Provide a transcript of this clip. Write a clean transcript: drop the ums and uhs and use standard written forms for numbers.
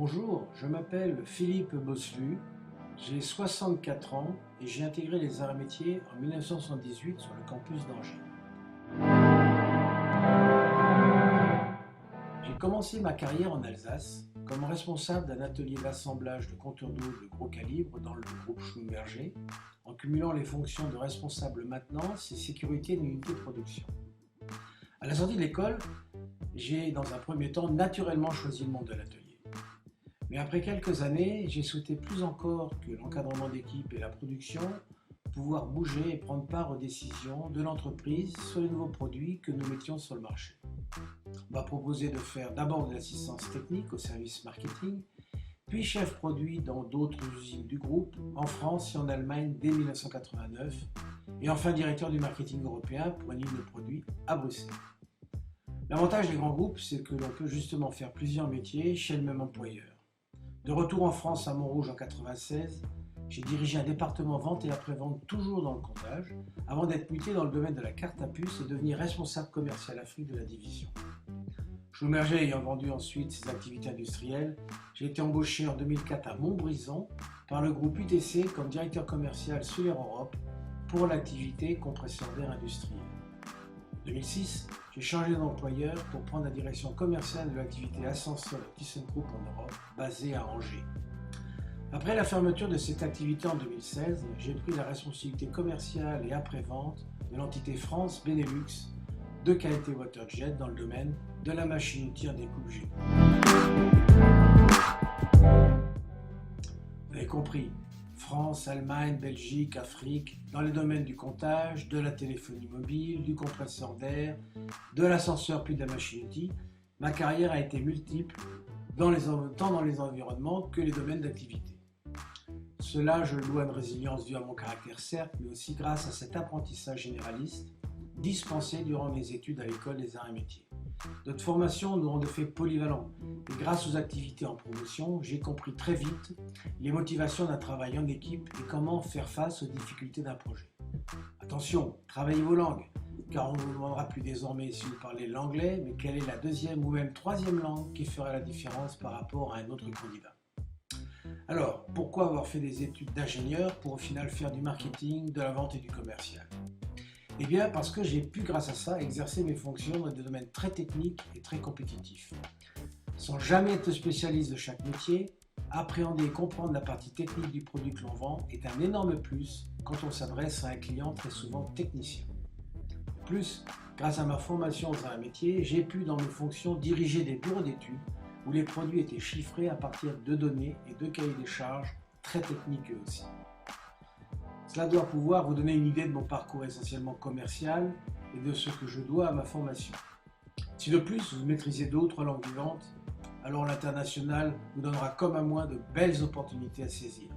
Bonjour, je m'appelle Philippe Bosselu, j'ai 64 ans et j'ai intégré les arts et métiers en 1978 sur le campus d'Angers. J'ai commencé ma carrière en Alsace comme responsable d'un atelier d'assemblage de compteurs d'eau de gros calibre dans le groupe Schlumberger, en cumulant les fonctions de responsable maintenance et sécurité d'une unité de production. À la sortie de l'école, j'ai dans un premier temps naturellement choisi le monde de l'atelier. Mais après quelques années, j'ai souhaité plus encore que l'encadrement d'équipe et la production, pouvoir bouger et prendre part aux décisions de l'entreprise sur les nouveaux produits que nous mettions sur le marché. On m'a proposé de faire d'abord de l'assistance technique au service marketing, puis chef produit dans d'autres usines du groupe, en France et en Allemagne dès 1989, et enfin directeur du marketing européen pour une ligne de produits à Bruxelles. L'avantage des grands groupes, c'est que l'on peut justement faire plusieurs métiers chez le même employeur. De retour en France à Montrouge en 1996, j'ai dirigé un département vente et après-vente toujours dans le comptage, avant d'être muté dans le domaine de la carte à puce et devenir responsable commercial Afrique de la division. Schlumberger ayant vendu ensuite ses activités industrielles, j'ai été embauché en 2004 à Montbrison par le groupe UTC comme directeur commercial Solaire Europe pour l'activité compresseur d'air industriel. En 2006, j'ai changé d'employeur pour prendre la direction commerciale de l'activité ascenseur de ThyssenKrupp en Europe, basée à Angers. Après la fermeture de cette activité en 2016, j'ai pris la responsabilité commerciale et après-vente de l'entité France Benelux de Qualité Waterjet dans le domaine de la machine-outil en découpe G. Vous avez compris, France, Allemagne, Belgique, Afrique, dans les domaines du comptage, de la téléphonie mobile, du compresseur d'air, de l'ascenseur puis de la machine-outil, ma carrière a été multiple, tant dans les environnements que les domaines d'activité. Cela, je le dois à une résilience due à mon caractère certes, mais aussi grâce à cet apprentissage généraliste dispensé durant mes études à l'école des arts et métiers. Notre formation nous rend de fait polyvalents et grâce aux activités en promotion, j'ai compris très vite les motivations d'un travail en équipe et comment faire face aux difficultés d'un projet. Attention, travaillez vos langues, car on ne vous demandera plus désormais si vous parlez l'anglais, mais quelle est la deuxième ou même troisième langue qui ferait la différence par rapport à un autre candidat. Alors, pourquoi avoir fait des études d'ingénieur pour au final faire du marketing, de la vente et du commercial ? Eh bien, parce que j'ai pu, grâce à ça, exercer mes fonctions dans des domaines très techniques et très compétitifs. Sans jamais être spécialiste de chaque métier, appréhender et comprendre la partie technique du produit que l'on vend est un énorme plus quand on s'adresse à un client très souvent technicien. De plus, grâce à ma formation dans un métier, j'ai pu, dans mes fonctions, diriger des bureaux d'études où les produits étaient chiffrés à partir de données et de cahiers des charges très techniques eux aussi. Cela doit pouvoir vous donner une idée de mon parcours essentiellement commercial et de ce que je dois à ma formation. Si de plus vous maîtrisez d'autres langues vivantes, alors l'international vous donnera comme à moi de belles opportunités à saisir.